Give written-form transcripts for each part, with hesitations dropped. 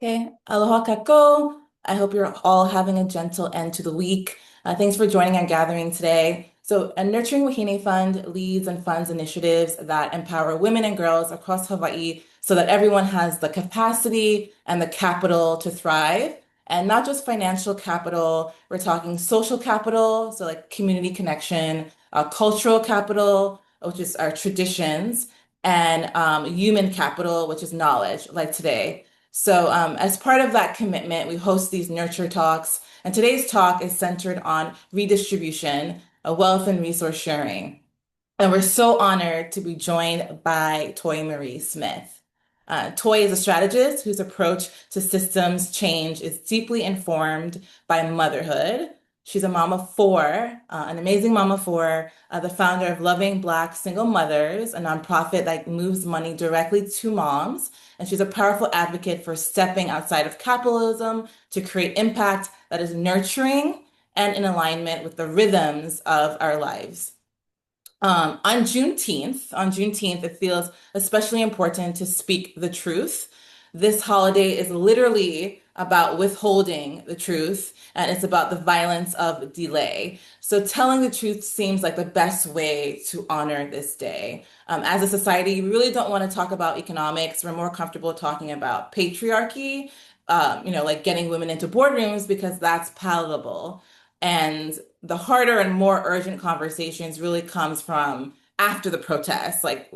Okay, aloha kako. I hope you're all having a gentle end to the week. Thanks for joining our gathering today. A Nurturing Wāhine Fund leads and funds initiatives that empower women and girls across Hawaii so that everyone has the capacity and the capital to thrive. And not just financial capital, we're talking social capital, so like community connection, cultural capital, which is our traditions, and human capital, which is knowledge, like today. As part of that commitment, we host these nurture talks, and today's talk is centered on redistribution, wealth and resource sharing. And we're so honored to be joined by Toi Marie Smith. Toi is a strategist whose approach to systems change is deeply informed by motherhood. She's a mom of four, an amazing mom of four, the founder of Loving Black Single Mothers, a nonprofit that moves money directly to moms. And she's a powerful advocate for stepping outside of capitalism to create impact that is nurturing and in alignment with the rhythms of our lives. On Juneteenth, it feels especially important to speak the truth. This holiday is literally about withholding the truth, and it's about the violence of delay. So telling the truth seems like the best way to honor this day. As a society, we really don't want to talk about economics. We're more comfortable talking about patriarchy, like getting women into boardrooms because that's palatable. And the harder and more urgent conversations really comes from after the protests, like,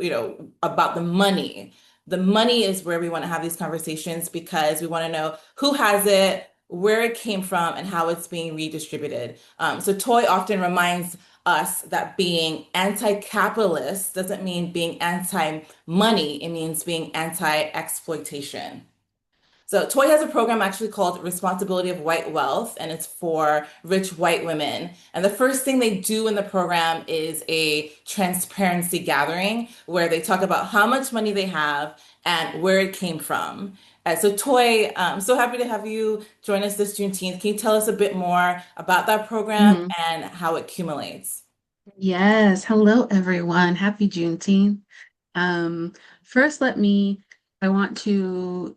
about the money. The money is where we want to have these conversations because we want to know who has it, where it came from, and how it's being redistributed. So Toy often reminds us that being anti-capitalist doesn't mean being anti-money, it means being anti-exploitation. So Toy has a program actually called Responsibility of White Wealth, and it's for rich white women. And the first thing they do in the program is a transparency gathering where they talk about how much money they have and where it came from. So Toy, I'm so happy to have you join us this Juneteenth. Can you tell us a bit more about that program Mhm. and how it accumulates? Yes. Hello, everyone. Happy Juneteenth. Um, First, I want to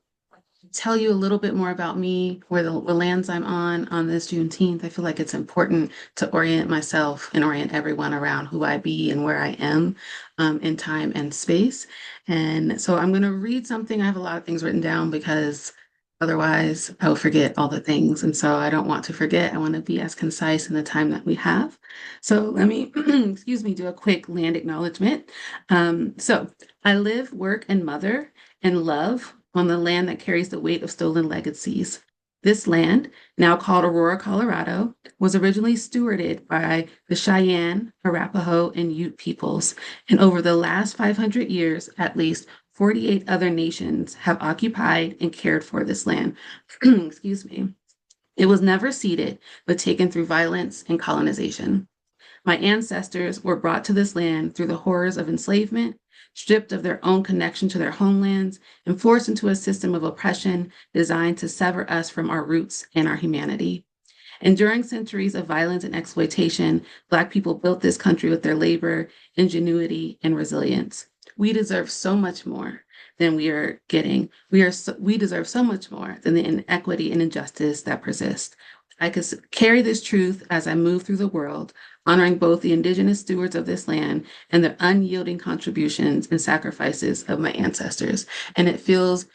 tell you a little bit more about me, where the lands I'm on this Juneteenth. I feel like it's important to orient myself and orient everyone around who I be and where I am in time and space. And so I'm going to read something. I have a lot of things written down because otherwise I will forget all the things. And so I don't want to forget. I want to be as concise in the time that we have. So let me, excuse me, do a quick land acknowledgement. So I live, work, and mother and love on the land that carries the weight of stolen legacies. This land, now called Aurora, Colorado, was originally stewarded by the Cheyenne, Arapaho, and Ute peoples, and over the last 500 years, at least 48 other nations have occupied and cared for this land. Excuse me. It was never ceded, but taken through violence and colonization. My ancestors were brought to this land through the horrors of enslavement, stripped of their own connection to their homelands, and forced into a system of oppression designed to sever us from our roots and our humanity. And during centuries of violence and exploitation, Black people built this country with their labor, ingenuity, and resilience. We deserve so much more than we are getting. We deserve so much more than the inequity and injustice that persist. I could carry this truth as I move through the world, honoring both the indigenous stewards of this land and the unyielding contributions and sacrifices of my ancestors. And it feels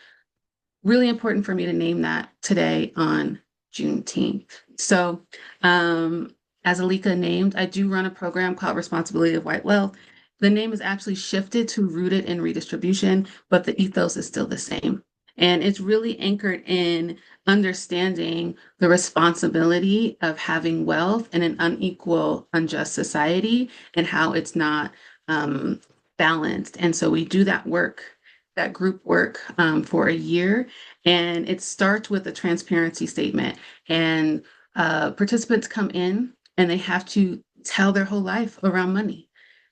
really important for me to name that today on Juneteenth. So, as Alika named, I do run a program called Responsibility of White Wealth. The name is actually shifted to Rooted in Redistribution, but the ethos is still the same. And it's really anchored in understanding the responsibility of having wealth in an unequal, unjust society and how it's not balanced. And so we do that group work for a year. And it starts with a transparency statement. And participants come in and they have to tell their whole life around money,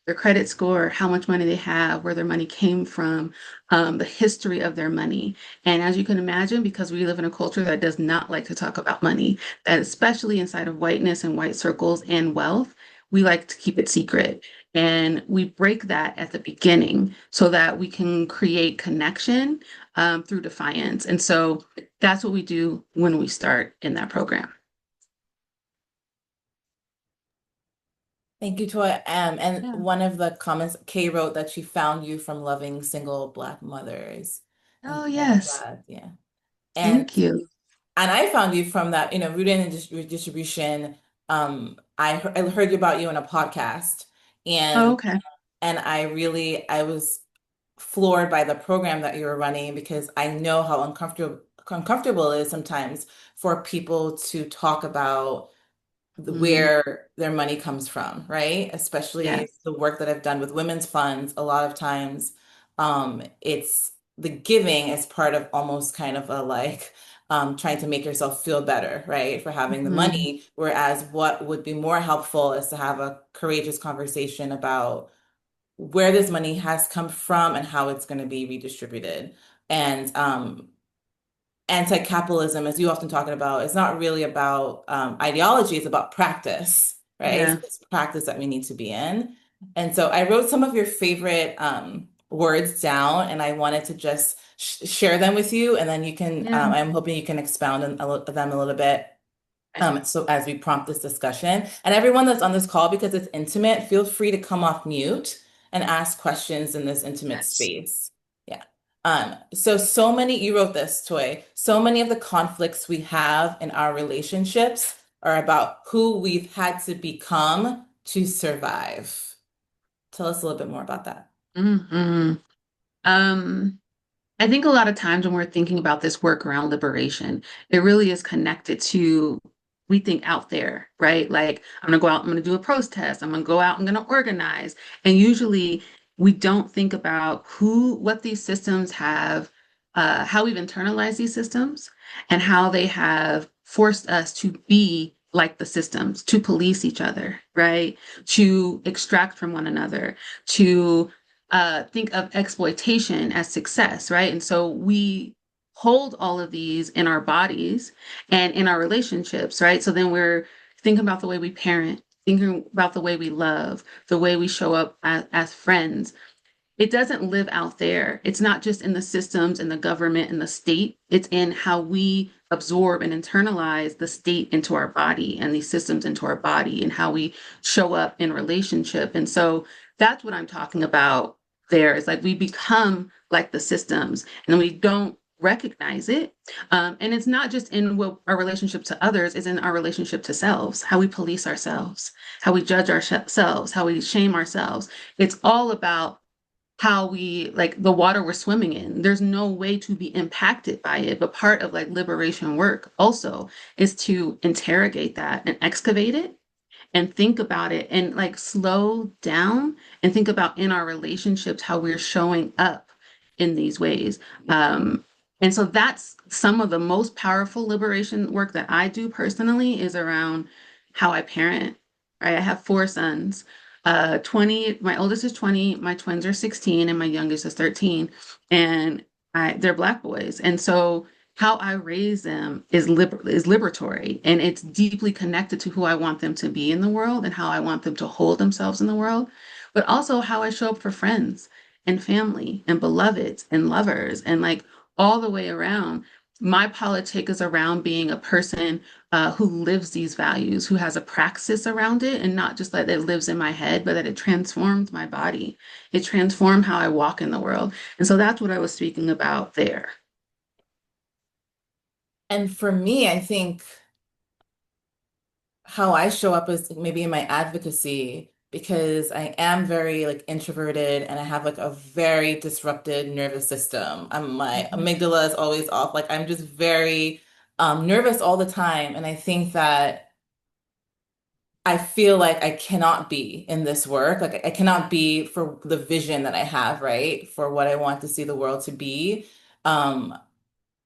their credit score, how much money they have, where their money came from, the history of their money. And as you can imagine, because we live in a culture that does not like to talk about money, that especially inside of whiteness and white circles and wealth, we like to keep it secret. And we break that at the beginning so that we can create connection through defiance. And so that's what we do when we start in that program. Thank you, Toy. And Yeah. one of the comments, Kay wrote that she found you from loving single Black mothers. And Oh, I love yes. that. Yeah. And Thank you. and I found you from that, rooted in redistribution. I heard about you in a podcast, Oh, and okay. I was floored by the program that you were running because I know how uncomfortable it is sometimes for people to talk about Mm, where their money comes from, right? Especially yes. the work that I've done with women's funds. A lot of times, it's the giving is part of almost kind of a like trying to make yourself feel better, right? For having the Mhm. money. Whereas what would be more helpful is to have a courageous conversation about where this money has come from and how it's going to be redistributed. And anti-capitalism, as you often talking about, is not really about ideology, it's about practice, right? Yeah. It's practice that we need to be in. And so I wrote some of your favorite words down and I wanted to just share them with you. And then you can, Yeah. I'm hoping you can expound on them a little bit. Okay. So as we prompt this discussion, and everyone that's on this call, because it's intimate, feel free to come off mute and ask questions in this intimate Yes. space. Yeah. So many, you wrote this, Toy, so many of the conflicts we have in our relationships are about who we've had to become to survive. Tell us a little bit more about that. Hmm. Um, I think a lot of times when we're thinking about this work around liberation, it really is connected to we think out there, right? Like, I'm gonna go out, I'm gonna do a protest, I'm gonna go out, I'm gonna organize. And usually we don't think about what these systems have, how we've internalized these systems and how they have forced us to be like the systems, to police each other, right? To extract from one another, to think of exploitation as success, right? And so we hold all of these in our bodies and in our relationships, right? So then we're thinking about the way we parent, thinking about the way we love, the way we show up as friends. It doesn't live out there. It's not just in the systems and the government and the state. It's in how we absorb and internalize the state into our body and these systems into our body and how we show up in relationship. And so that's what I'm talking about there is like we become like the systems and we don't recognize it. And it's not just in what our relationship to others, it's in our relationship to selves, how we police ourselves, how we judge ourselves, how we shame ourselves. It's all about how we like the water we're swimming in. There's no way to be impacted by it. But part of like liberation work also is to interrogate that and excavate it and think about it and like slow down and think about in our relationships how we're showing up in these ways. And so that's some of the most powerful liberation work that I do personally is around how I parent, right? I have four sons. 20, my oldest is 20, my twins are 16, and my youngest is 13. And they're Black boys. And so how I raise them is liberatory and it's deeply connected to who I want them to be in the world and how I want them to hold themselves in the world, but also how I show up for friends and family and beloveds and lovers and like all the way around. My politic is around being a person who lives these values, who has a praxis around it, and not just that it lives in my head, but that it transforms my body. It transformed how I walk in the world. And so that's what I was speaking about there. And for me, I think how I show up is maybe in my advocacy because I am very like introverted and I have like a very disrupted nervous system. My Mhm. amygdala is always off. Like I'm just very nervous all the time. And I think that I feel like I cannot be in this work. Like I cannot be for the vision that I have, right? For what I want to see the world to be. Um,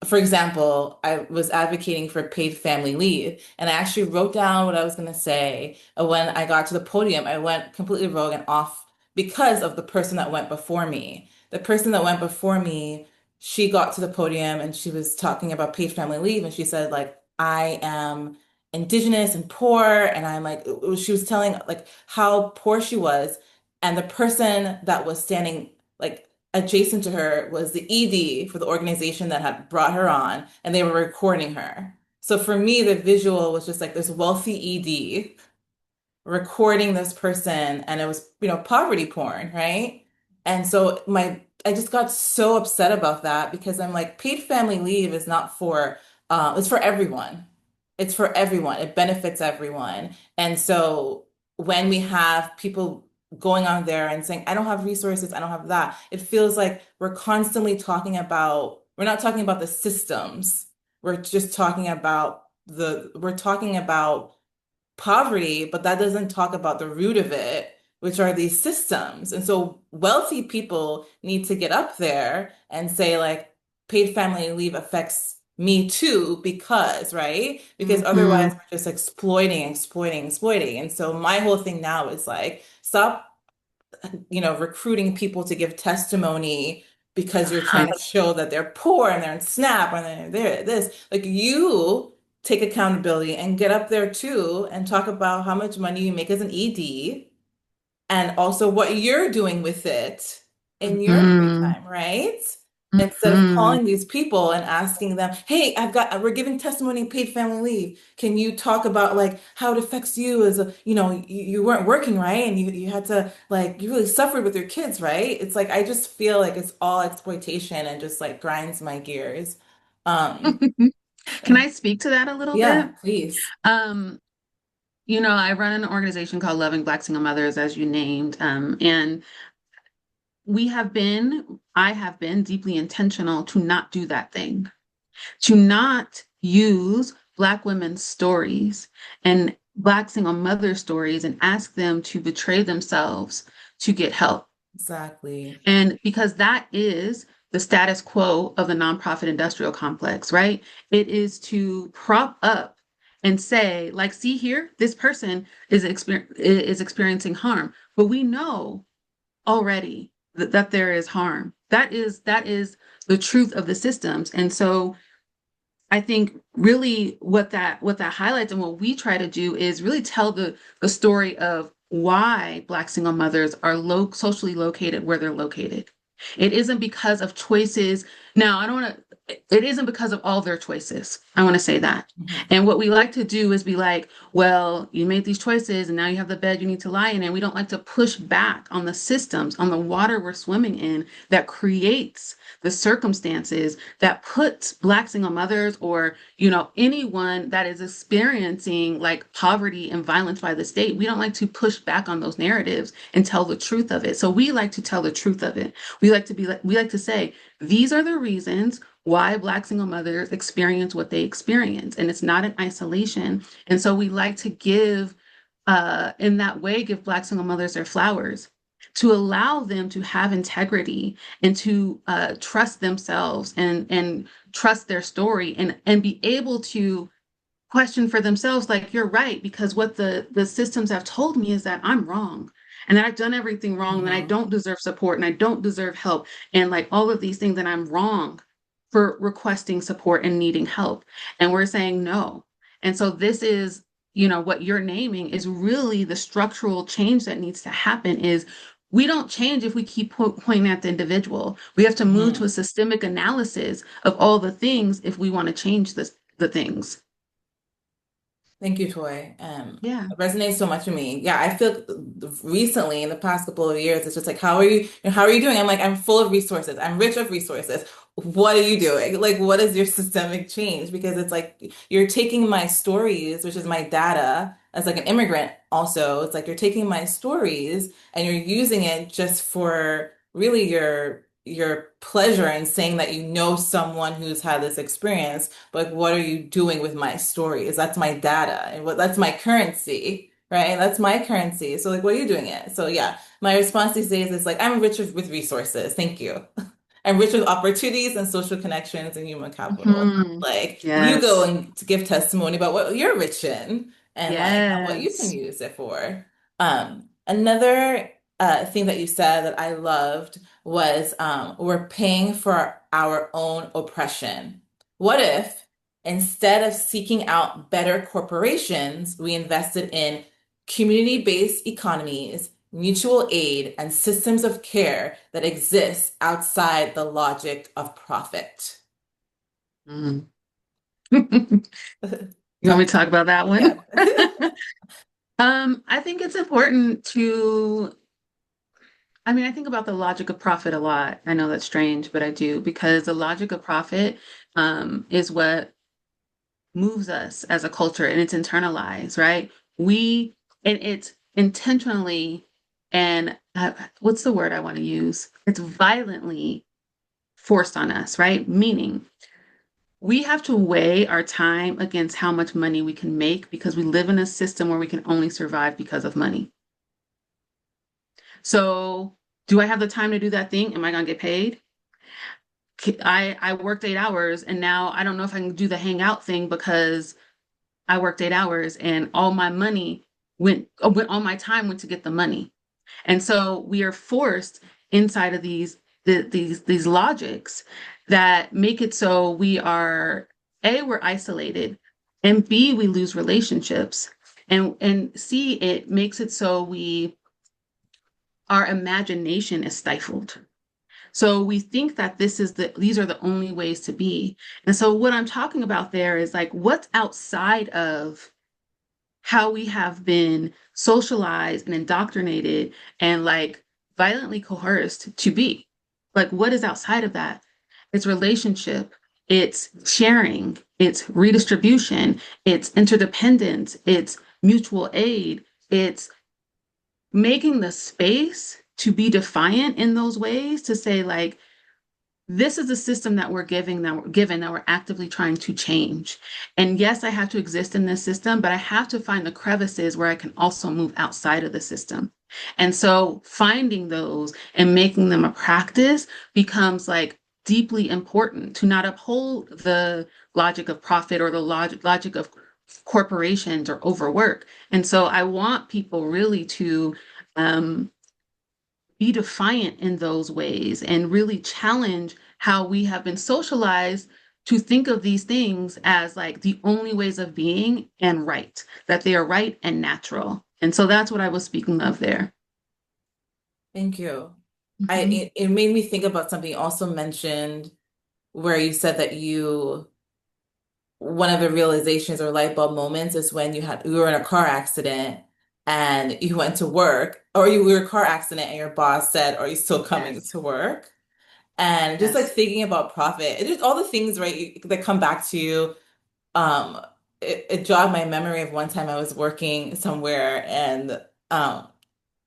for example, I was advocating for paid family leave, and I actually wrote down what I was going to say. When I got to the podium, I went completely rogue and off because of the person that went before me. The person that went before me, she got to the podium and she was talking about paid family leave, and she said, like, I am indigenous and poor. And I'm like, she was telling like how poor she was. And the person that was standing like adjacent to her was the ED for the organization that had brought her on, and they were recording her. So for me, the visual was just like this wealthy ED recording this person, and it was, poverty porn, right? And so I just got so upset about that because I'm like, paid family leave is not for it's for everyone. It's for everyone. It benefits everyone. And so when we have people going on there and saying, I don't have resources, I don't have that, it feels like we're not talking about the systems. We're talking about poverty, but that doesn't talk about the root of it, which are these systems. And so wealthy people need to get up there and say, like, paid family leave affects me too, because, right? Because otherwise Hmm. we're just exploiting, exploiting, exploiting. And so my whole thing now is like, stop, recruiting people to give testimony because you're trying to show that they're poor and they're in SNAP and they're this. Like, you take accountability and get up there too and talk about how much money you make as an ED and also what you're doing with it in your free Hmm. time, right? Instead of Hmm. calling these people and asking them, hey, we're giving testimony in paid family leave. Can you talk about like how it affects you as you weren't working, right? And you had to like, you really suffered with your kids, right? It's like, I just feel like it's all exploitation and just like grinds my gears. Um, Can I speak to that a little bit? yeah, please. Um, I run an organization called Loving Black Single Mothers, as you named, and I have been deeply intentional to not do that thing, to not use Black women's stories and Black single mother stories and ask them to betray themselves to get help. Exactly. And because that is the status quo of the nonprofit industrial complex, right? It is to prop up and say, like, see here, this person is experiencing harm, but we know already that there is harm. That is the truth of the systems. And so I think really what that highlights and what we try to do is really tell the story of why Black single mothers are socially located where they're located. It isn't because of choices. Now, I don't want to, it isn't because of all their choices. I want to say that. Mhm. And what we like to do is be like, well, you made these choices and now you have the bed you need to lie in. And we don't like to push back on the systems, on the water we're swimming in that creates the circumstances that puts Black single mothers or, anyone that is experiencing like poverty and violence by the state. We don't like to push back on those narratives and tell the truth of it. So we like to tell the truth of it. We like to say, these are the reasons why Black single mothers experience what they experience. And it's not in isolation. And so we like to in that way, give Black single mothers their flowers to allow them to have integrity and to trust themselves and trust their story and be able to question for themselves, like, you're right, because what the systems have told me is that I'm wrong and that I've done everything wrong and that I Mhm. don't deserve support and I don't deserve help and like all of these things, that I'm wrong for requesting support and needing help. And we're saying no. And so this is, what you're naming is really the structural change that needs to happen is we don't change if we keep pointing at the individual. We have to move to a Mhm. systemic analysis of all the things if we want to change the things. Thank you, Toy. Yeah. It resonates so much with me. Yeah, I feel recently in the past couple of years, it's just like, how are you doing? I'm like, I'm full of resources. I'm rich of resources. What are you doing? Like, what is your systemic change? Because it's like you're taking my stories, which is my data, as like an immigrant also. It's like you're taking my stories and you're using it just for really your pleasure and saying that you know someone who's had this experience. But what are you doing with my stories? That's my data and that's my currency, right? That's my currency. So like, what are you doing it? So yeah, my response these days is like, I'm rich with resources. Thank you. I'm rich with opportunities and social connections and human capital. Hmm. Like you go Yes. and to give testimony about what you're rich in and like what you can Yes. use it for. Another thing that you said that I loved was we're paying for our own oppression. What if Instead of seeking out better corporations, we invested in community-based economies, mutual aid, and systems of care that exist outside the logic of profit. Mm. You want Talk, me to talk about that one? yeah. I think it's important to, I mean, I think about the logic of profit a lot. I know that's strange, but I do because the logic of profit is what moves us as a culture and it's internalized, right? We, and it's intentionally, and what's the word I want to use? It's violently forced on us, right? Meaning we have to weigh our time against how much money we can make because we live in a system where we can only survive because of money. So, do I have the time to do that thing? Am I going to get paid? I worked 8 hours and now I don't know if I can do the hangout thing because I worked 8 hours and all my money all my time went to get the money. And so we are forced inside of these logics that make it so we are A, we're isolated, and B, we lose relationships. And C, it makes it so our imagination is stifled. So we think that these are the only ways to be. And so what I'm talking about there is like what's outside of how we have been socialized and indoctrinated and like violently coerced to be. Like what is outside of that? It's relationship, it's sharing, it's redistribution, it's interdependence, it's mutual aid, it's making the space to be defiant in those ways to say like this is a system that we're actively trying to change. And yes, I have to exist in this system, but I have to find the crevices where I can also move outside of the system. And so finding those and making them a practice becomes like deeply important to not uphold the logic of profit or the logic of corporations or overwork. And so I want people really to um, be defiant in those ways and really challenge how we have been socialized to think of these things as like the only ways of being and right, that they are right and natural. And so that's what I was speaking of there. Thank you. Mhm. It made me think about something you also mentioned where you said that one of the realizations or light bulb moments is when you were in a car accident and you went to work, or you were in a car accident and your boss said, "Are you still coming Yes, to work?" And just like yes. thinking about profit, and just all the things, right, that come back to you. Um, it jogged my memory of one time I was working somewhere and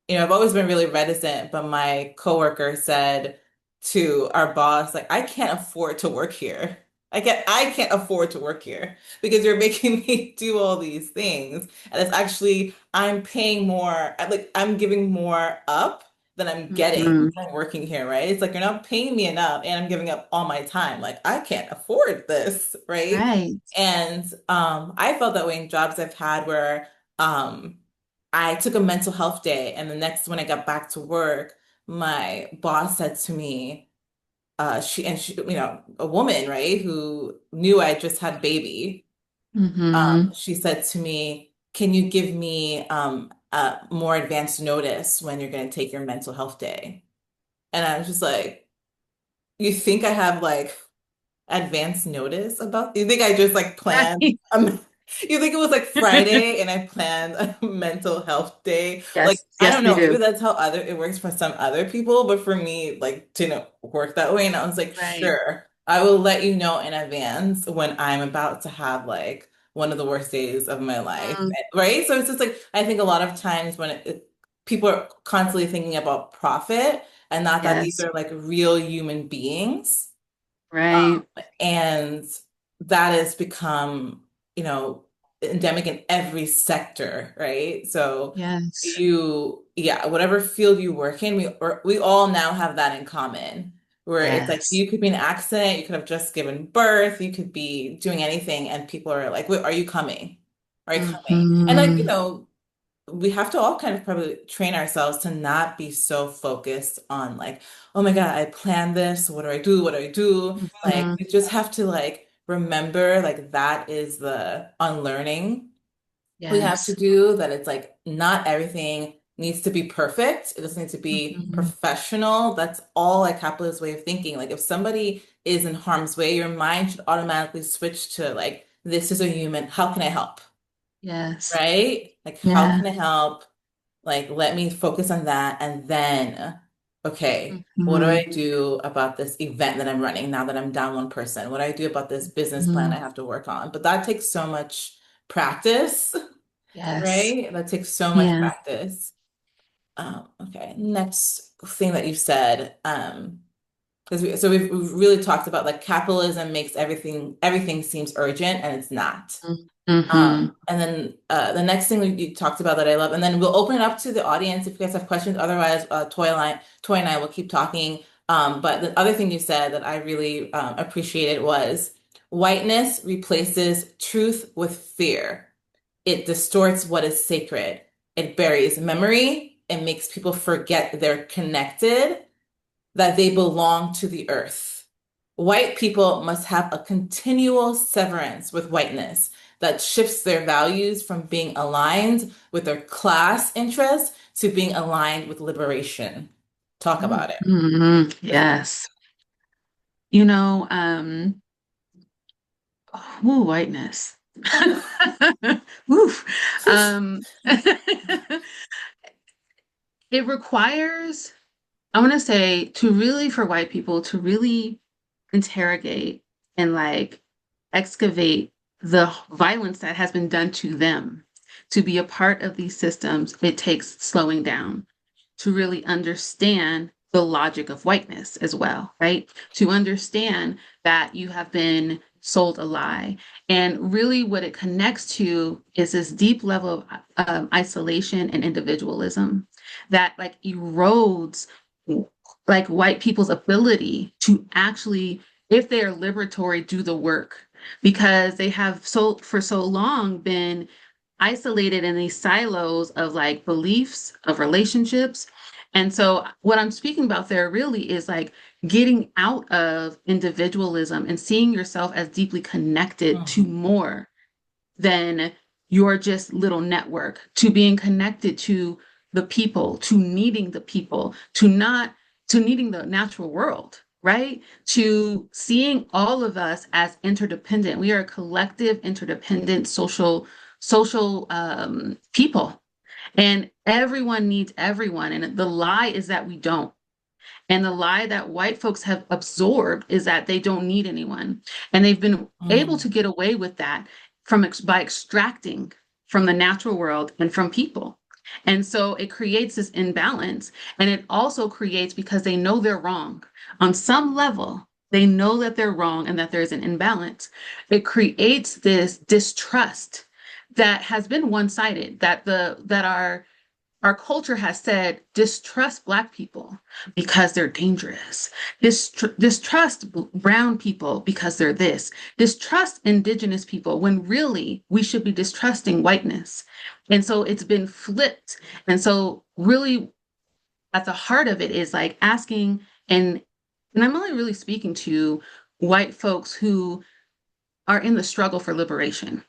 I've always been really reticent, but my coworker said to our boss, like, I can't afford to work here. I can't afford to work here because you're making me do all these things. And it's actually, I'm paying more, like I'm giving more up than I'm getting Mhm. from working here, right? It's like you're not paying me enough and I'm giving up all my time. Like I can't afford this, right? Right. And I felt that way in jobs I've had where I took a mental health day, and the next when I got back to work, my boss said to me, a woman, right, who knew I just had baby, Hmm. she said to me, "Can you give me more advanced notice when you're going to take your mental health day?" And I was just like, "You think I have like advance notice about? You think I just like planned? Right. You think it was like Friday and I planned a mental health day? Like Yes, I yes, don't we know. do. Maybe that's how other it works for some other people, but for me, like didn't work that way. And I was like, Right. sure, I will let you know in advance when I'm about to have like one of the worst days of my life, Mm, right? So it's just like I think a lot of times when people are constantly thinking about profit and not that these yes. are like real human beings. Right. And that has become, endemic in every sector, right? So Yes. yeah, whatever field you work in, we all now have that in common. Where it's like Yes. you could be in an accident, you could have just given birth, you could be doing anything, and people are like, "Wait, are you coming? Are you coming?" And like, Hmm. we have to all kind of probably train ourselves to not be so focused on like, oh my God, I planned this. What do I do? What do I do? Like, Hmm. we just have to like remember like that is the unlearning we have to Yes. do, that it's like not everything needs to be perfect. It doesn't need to be Mhm. professional. That's all like capitalist way of thinking. Like if somebody is in harm's way, your mind should automatically switch to like, this is a human. How can I help? Yes. Right? Like, how Yeah. can I help? Like, let me focus on that. And then, okay, what do I Mhm. do about this event that I'm running now that I'm down one person? What do I do about this business plan I Mhm. have to work on? But that takes so much practice, Yes. right? That takes so much Yeah. practice. Okay, next thing that you said, because we've really talked about like capitalism makes everything seems urgent and it's not. Mm-hmm. And then the next thing you talked about that I love, and then we'll open it up to the audience if you guys have questions. Otherwise, Toy and I will keep talking. But the other thing you said that I really appreciated was whiteness replaces truth with fear. It distorts what is sacred. It buries memory. It makes people forget they're connected, that they belong to the earth. White people must have a continual severance with whiteness that shifts their values from being aligned with their class interests to being aligned with liberation. Talk about it. Mm-hmm. Yes. You know, ooh, whiteness. Oof. It requires, I want to say, to really, for white people to really interrogate and like excavate the violence that has been done to them. To be a part of these systems, it takes slowing down to really understand the logic of whiteness as well, right? To understand that you have been sold a lie. And really, what it connects to is this deep level of isolation and individualism that like erodes like white people's ability to actually, if they are liberatory, do the work because they have so for so long been isolated in these silos of like beliefs, of relationships. And so, what I'm speaking about there really is like getting out of individualism and seeing yourself as deeply connected to Mhm. more than your just little network, to being connected to the people, to needing the people, to not to needing the natural world, right? To seeing all of us as interdependent. We are a collective, interdependent social people. And everyone needs everyone. And the lie is that we don't. And the lie that white folks have absorbed is that they don't need anyone. And they've been able to Mhm. get away with that by extracting from the natural world and from people. And so it creates this imbalance. And it also creates because they know they're wrong. On some level, they know that they're wrong and that there's an imbalance. It creates this distrust that has been one-sided, that our culture has said distrust Black people because they're dangerous. Distrust brown people because they're this. Distrust Indigenous people when really we should be distrusting whiteness. And so it's been flipped. And so, really, at the heart of it is like asking, and I'm only really speaking to white folks who are in the struggle for liberation.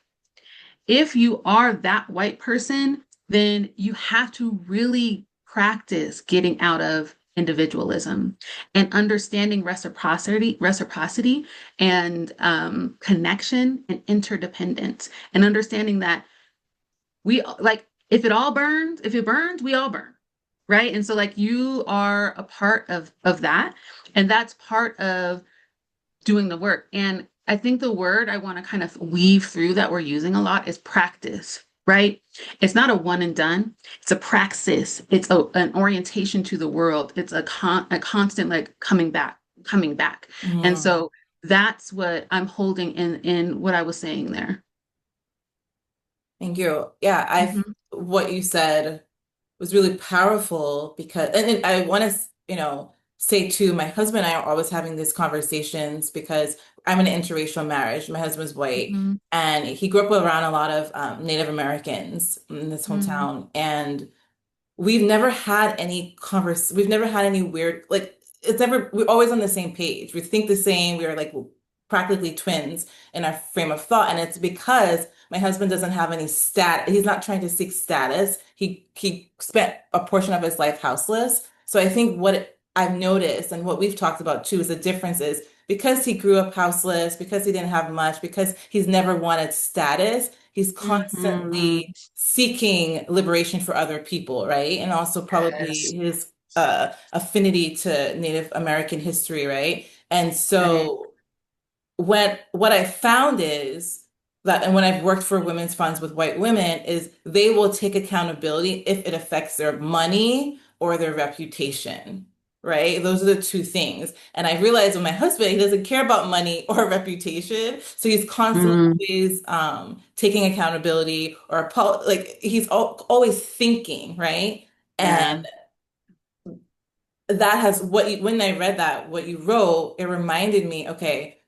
If you are that white person, then you have to really practice getting out of individualism and understanding reciprocity and connection and interdependence, and understanding that we like if it burns, we all burn, right? And so like you are a part of that, and that's part of doing the work. And I think the word I want to kind of weave through that we're using a lot is practice, right? It's not a one and done. It's a praxis. It's an orientation to the world. It's a constant like coming back. And Mhm. so that's what I'm holding in what I was saying there. Thank you. Yeah, Mhm. what you said was really powerful because, and I want to, say too, my husband and I are always having these conversations because I'm in an interracial marriage. My husband's white Mhm. and he grew up around a lot of Native Americans in this Mhm. hometown. And we've never had any weird, like, we're always on the same page. We think the same. We are like practically twins in our frame of thought. And it's because my husband doesn't have any stat. He's not trying to seek status. He spent a portion of his life houseless. So I think what I've noticed and what we've talked about too is the difference is because he grew up houseless, because he didn't have much, because he's never wanted status, he's Mhm. constantly seeking liberation for other people, right? And also probably Yes. his affinity to Native American history, right? And Right. so what I found is that, and when I've worked for women's funds with white women, is they will take accountability if it affects their money or their reputation, right? Those are the two things. And I realized with my husband, he doesn't care about money or reputation, so he's constantly Mm, always taking accountability or like he's always thinking, right? yeah. And that has when I read that, what you wrote, it reminded me, okay,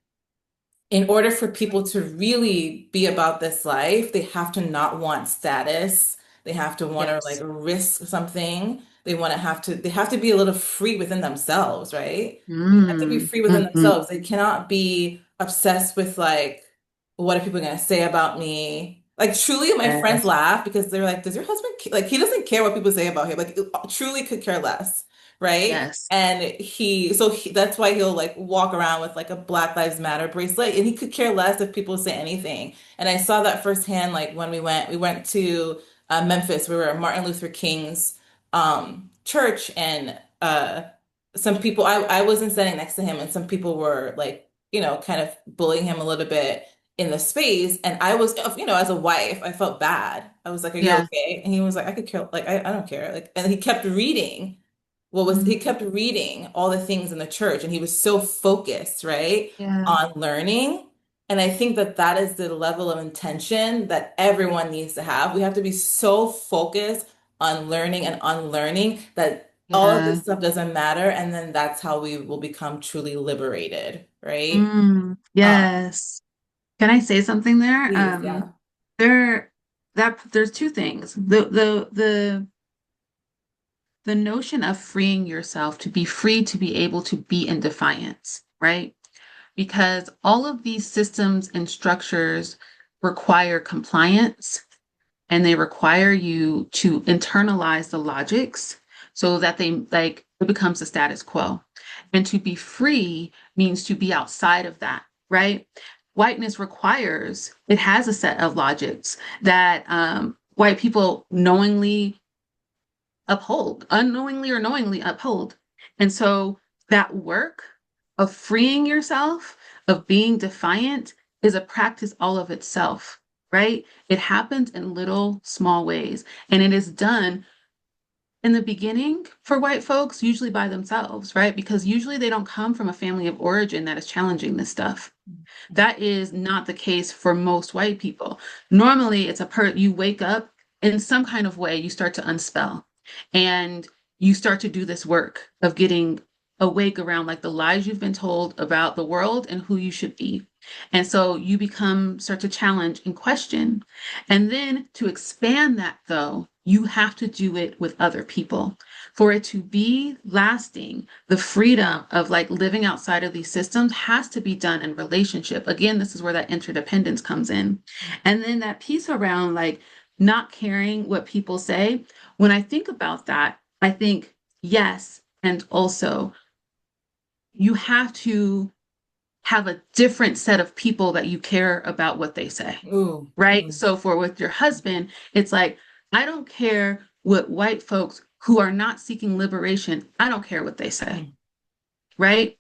in order for people to really be about this life, they have to not want status. They have to want to like Yes. risk something. They have to be a little free within themselves, right? They have to be Mm, free within mhm. themselves. They cannot be obsessed with like, what are people going to say about me? Like truly, my friends Yes. laugh because they're like, does your husband like he doesn't care what people say about him. Like truly could care less, right? Yes. And that's why he'll like walk around with like a Black Lives Matter bracelet, and he could care less if people say anything. And I saw that firsthand, like when we went to Memphis. We were at Martin Luther King's church, and some people, I wasn't standing next to him, and some people were like, kind of bullying him a little bit in the space. And I was, as a wife, I felt bad. I was like, "Are you Yeah. okay?" And he was like, "I could care, like, I don't care." Like, and he Mm, kept reading all the things in the church, and he was so focused, right, yeah. on learning. And I think that that is the level of intention that everyone needs to have. We have to be so focused on learning and unlearning that all of Yeah. this stuff doesn't matter, and then that's how we will become truly liberated, right? Mm, Um, yes. Can I say something there? Please, yeah. There there's two things. The notion of freeing yourself to be free to be able to be in defiance, right? Because all of these systems and structures require compliance and they require you to internalize the logics so that they like it becomes the status quo. And to be free means to be outside of that, right? Whiteness requires, it has a set of logics that white people knowingly uphold, unknowingly or knowingly uphold. And so that work of freeing yourself, of being defiant, is a practice all of itself, right? It happens in little small ways. And it is done in the beginning for white folks, usually by themselves, right? Because usually they don't come from a family of origin that is challenging this stuff. That is not the case for most white people. Normally, it's you wake up in some kind of way, you start to unspell and you start to do this work of getting awake around like the lies you've been told about the world and who you should be. And so you start to challenge and question. And then to expand that, though, you have to do it with other people. For it to be lasting, the freedom of like living outside of these systems has to be done in relationship. Again, this is where that interdependence comes in. And then that piece around like not caring what people say. When I think about that, I think, yes, and also you have to have a different set of people that you care about what they say, Ooh. right? Mm, So for with your husband, it's like, I don't care what white folks who are not seeking liberation, I don't care what they say, mm, right?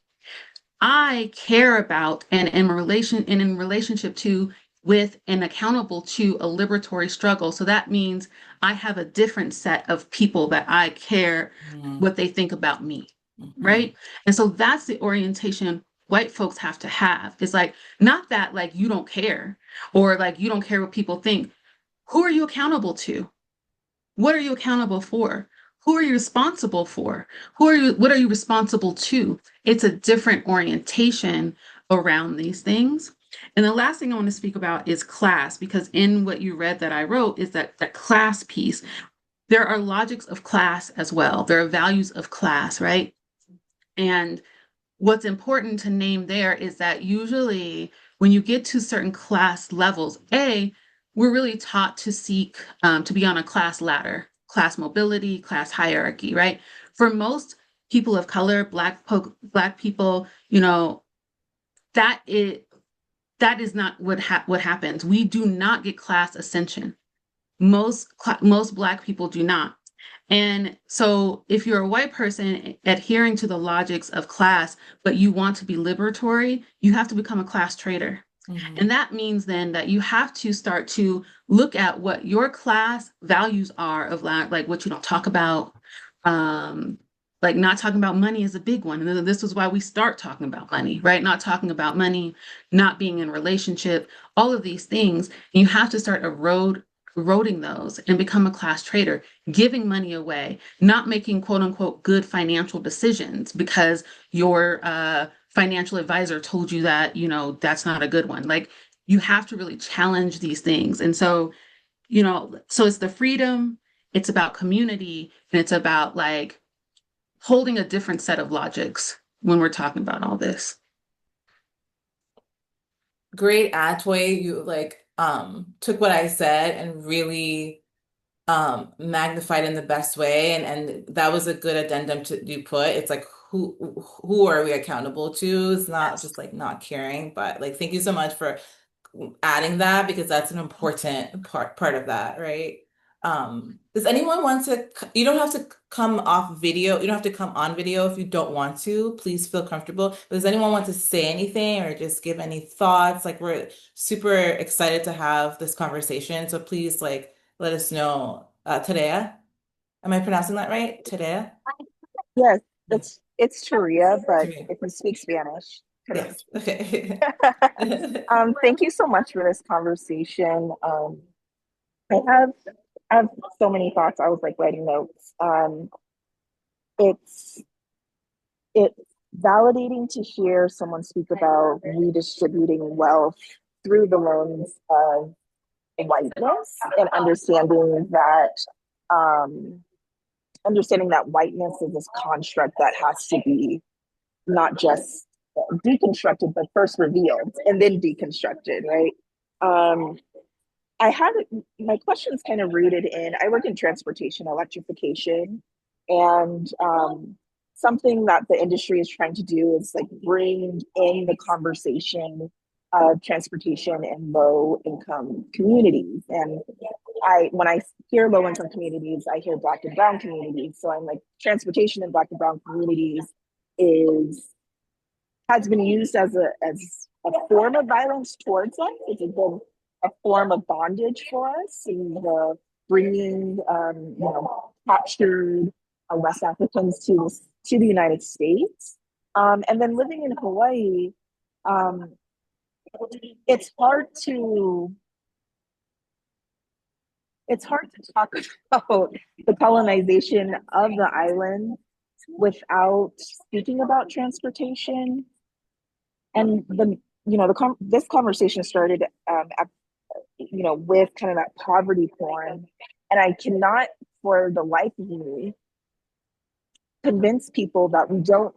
I care about and in relationship to with and accountable to a liberatory struggle. So that means I have a different set of people that I care mm, what they think about me, mm, right? And so that's the orientation white folks have to have. It's like not that like you don't care or like you don't care what people think. Who are you accountable to? What are you accountable for? Who are you responsible for? What are you responsible to? It's a different orientation around these things. And the last thing I want to speak about is class, because in what you read that I wrote is that class piece. There are logics of class as well. There are values of class, right? And what's important to name there is that usually when you get to certain class levels, we're really taught to seek to be on a class ladder, class mobility, class hierarchy, right? For most people of color, Black people, that is that is not what happens. We do not get class ascension. Most Black people do not. And so if you're a white person adhering to the logics of class, but you want to be liberatory, you have to become a class trader. Mhm. And that means then that you have to start to look at what your class values are of like what you don't talk about. Um, like not talking about money is a big one. And this is why we start talking about money, right? Not talking about money, not being in relationship, all of these things. And you have to start eroding those and become a class trader, giving money away, not making quote unquote good financial decisions because your financial advisor told you that, that's not a good one. Like you have to really challenge these things. And so, so it's the freedom, it's about community, and it's about like holding a different set of logics when we're talking about all this. Great ad, Toy. You like took what I said and really magnified in the best way, and that was a good addendum to you put. It's like who are we accountable to? It's not just like not caring, but like thank you so much for adding that because that's an important part of that, right? Does anyone want to, you don't have to come off video, you don't have to come on video if you don't want to. Please feel comfortable. But does anyone want to say anything or just give any thoughts? Like we're super excited to have this conversation. So please like let us know. Tadea, am I pronouncing that right? Tadea? Yes, Yeah. it's Sharia, but Tadea. if you speak Spanish, today. Yes. Okay. Thank you so much for this conversation. I have I have so many thoughts. I was like writing notes. It's it's validating to hear someone speak about redistributing wealth through the lens of whiteness and um, understanding that whiteness is this construct that has to be not just deconstructed, but first revealed and then deconstructed, right? Um, I had my questions kind of rooted in I work in transportation electrification, and something that the industry is trying to do is like bring in the conversation of transportation in low income communities. And when I hear low income communities, I hear Black and Brown communities. So I'm like, transportation in Black and Brown communities is has been used as a form of violence towards us. It's been a form of bondage for us, and bringing captured West Africans to the United States, and then living in Hawaii. Um, it's hard to talk about the colonization of the island without speaking about transportation. And this conversation started with kind of that poverty porn, and I cannot for the life of me convince people that we do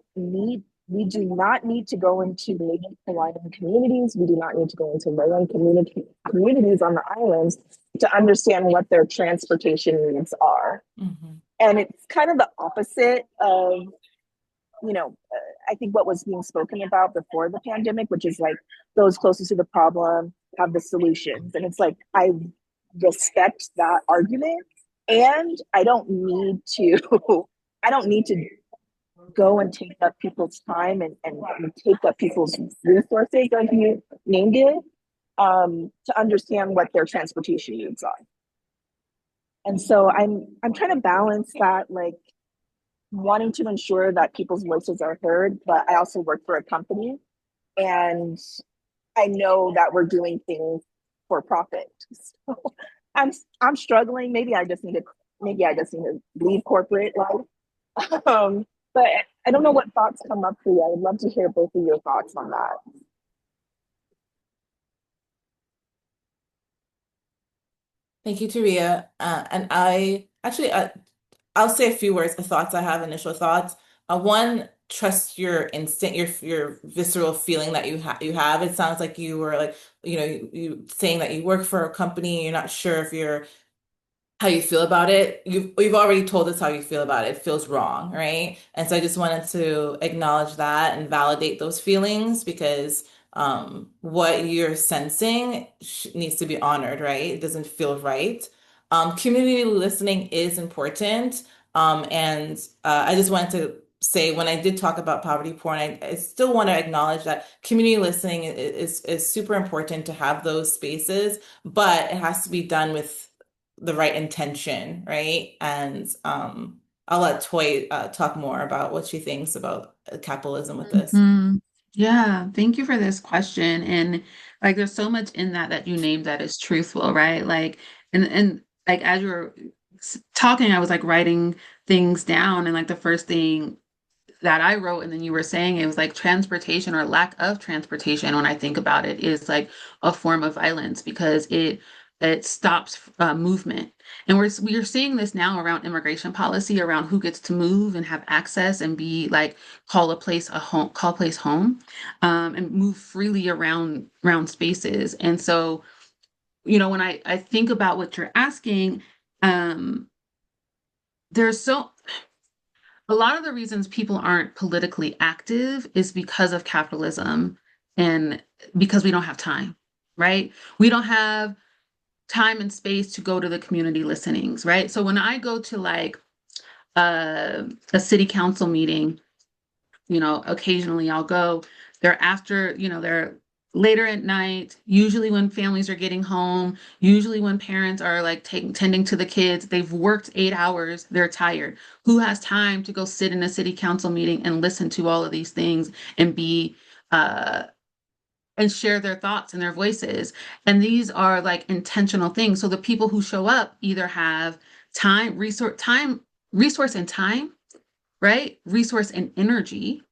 not need to go into Native Hawaiian communities. We do not need to go into low communities on the islands to understand what their transportation needs are. Mhm. And it's kind of the opposite of I think what was being spoken about before the pandemic, which is like those closest to the problem have the solutions. And it's like, I respect that argument. And I don't need to go and take up people's time and take up people's resources, like you named it, to understand what their transportation needs are. And so I'm trying to balance that, like wanting to ensure that people's voices are heard, but I also work for a company and I know that we're doing things for profit. So I'm struggling. Maybe I just need to leave corporate life. But I don't know what thoughts come up for you. I would love to hear both of your thoughts on that. Thank you, Taria. And I actually, I'll say a few words, the thoughts I have, initial thoughts. One, trust your instinct, your visceral feeling that you have. It sounds like you were like, you saying that you work for a company, you're not sure if you're how you feel about it. You've already told us how you feel about it. It feels wrong, right? And so I just wanted to acknowledge that and validate those feelings because what you're sensing needs to be honored, right? It doesn't feel right. Community listening is important. And I just wanted to say when I did talk about poverty porn, I still want to acknowledge that community listening is super important to have those spaces, but it has to be done with the right intention, right? And I'll let Toi talk more about what she thinks about capitalism with this. Mhm. Yeah, thank you for this question. And like there's so much in that you named that is truthful, right? Like and like as you were talking, I was like writing things down, and like the first thing that I wrote, and then you were saying it was like transportation or lack of transportation, when I think about it, is like a form of violence because it stops movement. And we're seeing this now around immigration policy, around who gets to move and have access and be like call a place home, and move freely around spaces. And so, when I think about what you're asking, um, there's so a lot of the reasons people aren't politically active is because of capitalism and because we don't have time, right? We don't have time and space to go to the community listenings, right? So when I go to like a city council meeting, occasionally I'll go. They're later at night, usually when families are getting home, usually when parents are like tending to the kids. They've worked 8 hours, they're tired. Who has time to go sit in a city council meeting and listen to all of these things and be uh and share their thoughts and their voices? And these are like intentional things. So the people who show up either have resource and time, right? Resource and energy,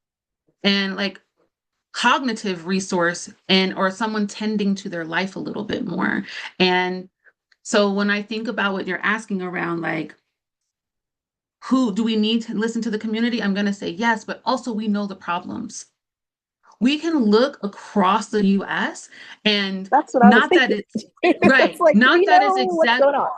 and like cognitive resource, and or someone tending to their life a little bit more. And so when I think about what you're asking around, like, who do we need to listen to the community? I'm going to say yes, but also we know the problems. We can look across the US, and That's what I was not that thinking. it's It's right, like not we that it's know what's exact, going on.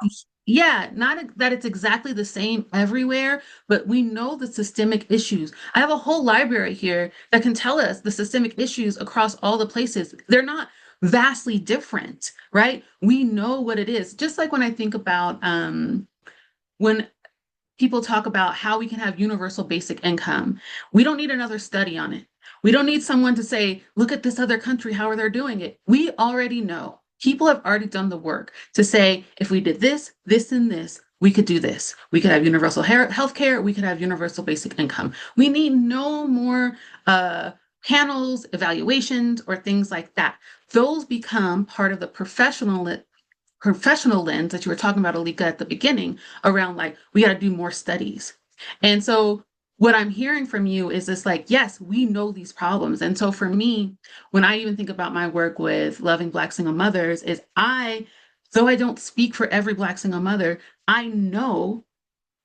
yeah, not that it's exactly the same everywhere, but we know the systemic issues. I have a whole library here that can tell us the systemic issues across all the places. They're not vastly different, right? We know what it is. Just like when I think about when people talk about how we can have universal basic income. We don't need another study on it. We don't need someone to say, look at this other country, how are they doing it? We already know. People have already done the work to say, if we did this, this, and this, we could do this. We could have universal health care. We could have universal basic income. We need no more panels, evaluations, or things like that. Those become part of the professional lens that you were talking about, Alika, at the beginning, around like, we got to do more studies. And so what I'm hearing from you is this, like, yes, we know these problems. And so for me, when I even think about my work with loving Black single mothers, is though I don't speak for every Black single mother, I know,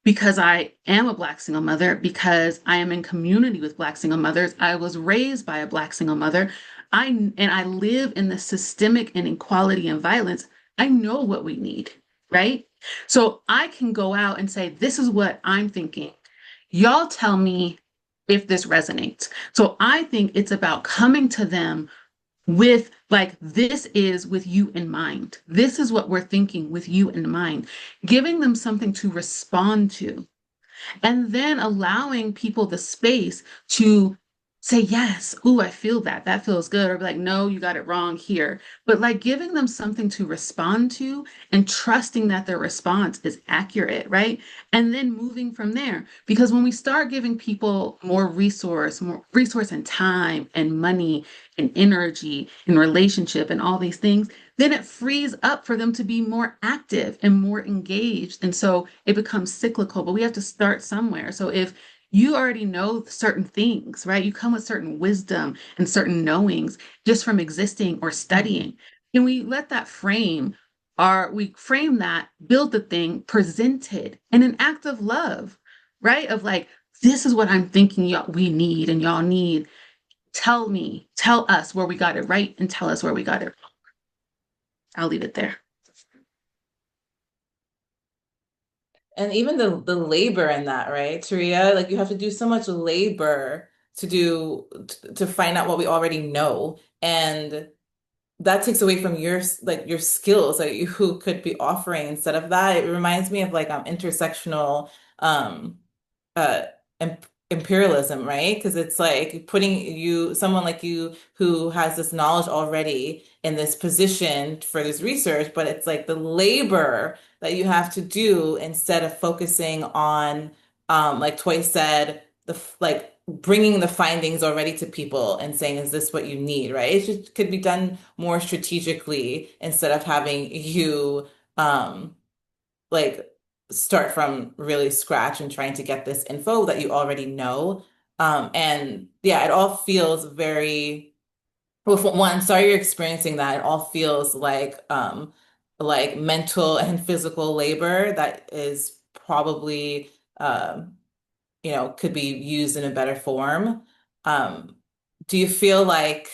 because I am a Black single mother, because I am in community with Black single mothers. I was raised by a Black single mother. I live in the systemic inequality and violence. I know what we need, right? So I can go out and say, this is what I'm thinking. Y'all tell me if this resonates. So I think it's about coming to them with like, this is with you in mind. This is what we're thinking with you in mind, giving them something to respond to, and then allowing people the space to say, yes, ooh, I feel that. That feels good. Or be like, no, you got it wrong here. But like giving them something to respond to and trusting that their response is accurate, right? And then moving from there. Because when we start giving people more resource and time and money and energy and relationship and all these things, then it frees up for them to be more active and more engaged. And so it becomes cyclical, but we have to start somewhere. So if you already know certain things, right? You come with certain wisdom and certain knowings just from existing or studying. And we frame that, build the thing, present it in an act of love, right? Of like this is what I'm thinking y'all we need and y'all need. Tell us where we got it right and tell us where we got it. I'll leave it there. And even the labor in that, right, Taria? Like you have to do so much labor to find out what we already know. And that takes away from your like your skills that you could be offering instead of that. It reminds me of like intersectional um uh imp imperialism, right? Because it's like putting someone like you who has this knowledge already in this position for this research, but it's like the labor that you have to do instead of focusing on like Toy said, like bringing the findings already to people and saying, is this what you need, right? It just could be done more strategically instead of having you um like start from really scratch and trying to get this info that you already know. And yeah, it all feels very, well, for one, sorry you're experiencing that. It all feels like mental and physical labor that is probably could be used in a better form. Um, do you feel like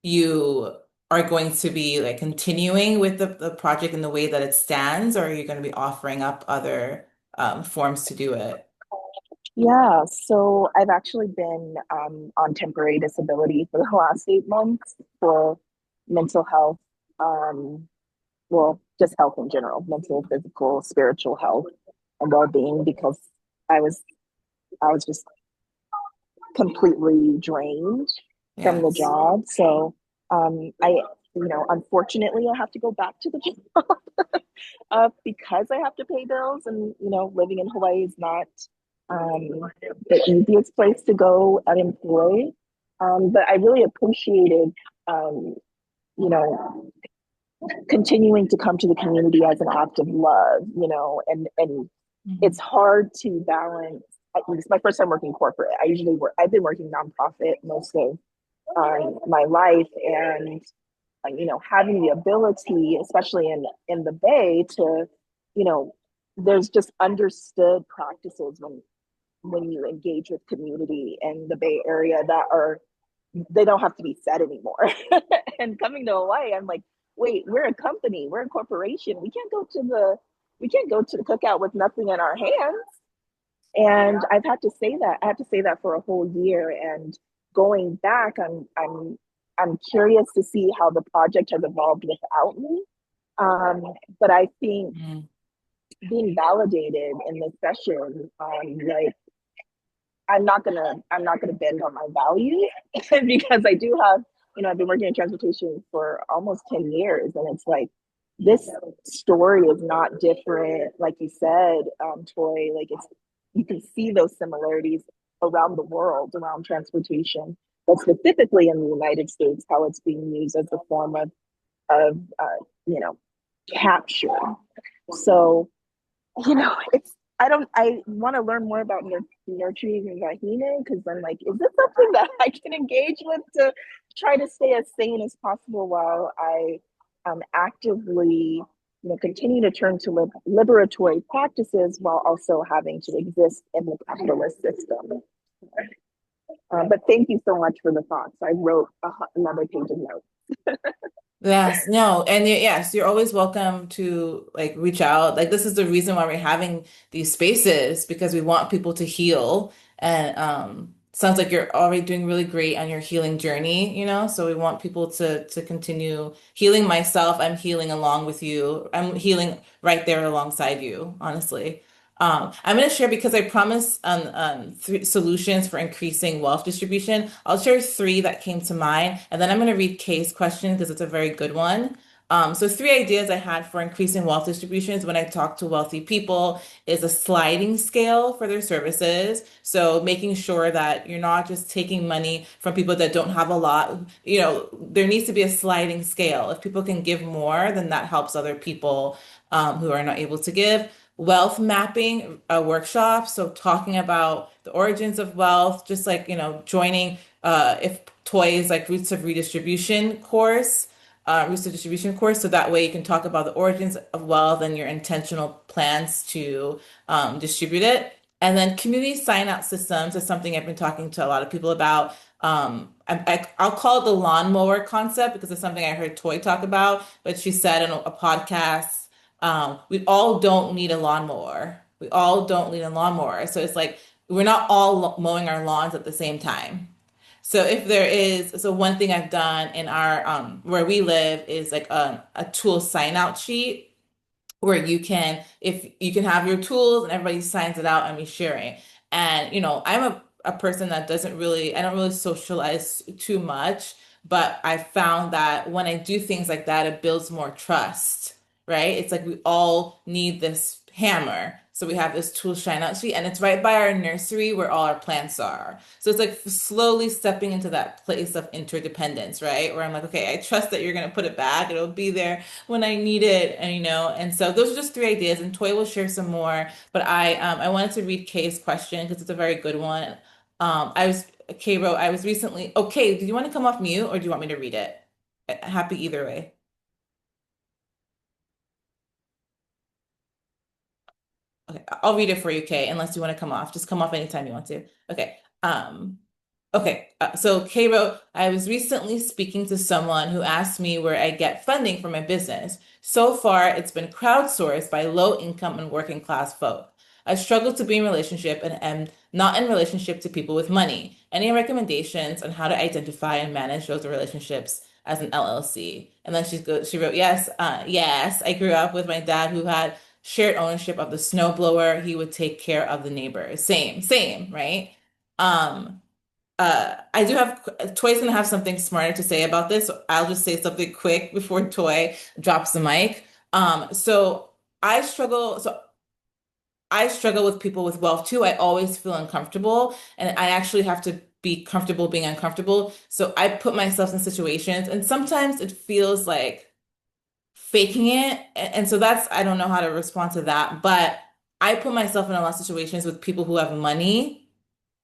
you are going to be like continuing with the project in the way that it stands, or are you going to be offering up other forms to do it? Yeah, so I've actually been on temporary disability for the last 8 months for mental health, um, well, just health in general, mental, physical, spiritual health and well-being because I was I was just completely drained from the Yes. job. So unfortunately, I have to go back to the job because I have to pay bills, and living in Hawaii is not the easiest place to go unemployed. But I really appreciated, um, you know, continuing to come to the community as an act of love, and it's Mhm. hard to balance. It's my first time working corporate. I've been working nonprofit most of my life, and having the ability, especially in the Bay, to you know, there's just understood practices when you engage with community in the Bay Area that are they don't have to be said anymore. And coming to Hawaii, I'm like, wait, we're a company, we're a corporation. We can't go to the cookout with nothing in our hands. And I've had to say that. I had to say that for a whole year. And going back, I'm curious to see how the project has evolved without me. But I think Mhm. being validated in this session, like I'm not gonna bend on my values because I do have, I've been working in transportation for almost 10 years, and it's like this story is not different, like you said, Toi. Like it's you can see those similarities around the world around transportation, but specifically in the United States, how it's being used as a form of you know capture. So it's I want to learn more about nurturing and Wāhine because I'm like, is this something that I can engage with to try to stay as sane as possible while I actively, continue to turn to liberatory practices while also having to exist in the capitalist system. But thank you so much for the thoughts. I wrote another page of notes. Yes, no, and yes, you're always welcome to like reach out. Like this is the reason why we're having these spaces because we want people to heal. And sounds like you're already doing really great on your healing journey, So we want people to continue healing. Myself, I'm healing along with you. I'm healing right there alongside you, honestly. I'm going to share because I promised three solutions for increasing wealth distribution. I'll share three that came to mind, and then I'm going to read Kay's question because it's a very good one. So three ideas I had for increasing wealth distributions when I talk to wealthy people is a sliding scale for their services. So making sure that you're not just taking money from people that don't have a lot. There needs to be a sliding scale. If people can give more, then that helps other people who are not able to give. Wealth mapping workshop. So talking about the origins of wealth, just like, joining if Toys like roots of distribution course. So that way you can talk about the origins of wealth and your intentional plans to distribute it. And then community sign out systems is something I've been talking to a lot of people about. I'll call it the lawnmower concept because it's something I heard Toi talk about, but she said in a podcast, we all don't need a lawnmower. We all don't need a lawnmower. So it's like we're not all mowing our lawns at the same time. So if there is, so one thing I've done in our where we live is like a tool sign out sheet where you can, if you can have your tools and everybody signs it out and we sharing. And I'm a person that doesn't really, I don't really socialize too much, but I found that when I do things like that, it builds more trust, right? It's like we all need this hammer. So we have this tool shine out sheet, and it's right by our nursery where all our plants are. So it's like slowly stepping into that place of interdependence, right? Where I'm like, okay, I trust that you're going to put it back. It'll be there when I need it, and and so those are just three ideas, and Toy will share some more. But I wanted to read Kay's question because it's a very good one. I was Kay wrote, I was recently. Okay, do you want to come off mute or do you want me to read it? Happy either way. Okay, I'll read it for you, Kay, unless you want to come off. Just come off anytime you want to. Okay. Okay. So Kay wrote, I was recently speaking to someone who asked me where I get funding for my business. So far, it's been crowdsourced by low income and working class folk. I struggle to be in relationship and am not in relationship to people with money. Any recommendations on how to identify and manage those relationships as an LLC? And then she wrote, yes, yes, I grew up with my dad who had shared ownership of the snowblower. He would take care of the neighbors. Same, right? Um, I do have Toy's gonna have something smarter to say about this. So I'll just say something quick before Toy drops the mic. So I struggle. So I struggle with people with wealth too. I always feel uncomfortable, and I actually have to be comfortable being uncomfortable. So I put myself in situations, and sometimes it feels like faking it. And so that's, I don't know how to respond to that, but I put myself in a lot of situations with people who have money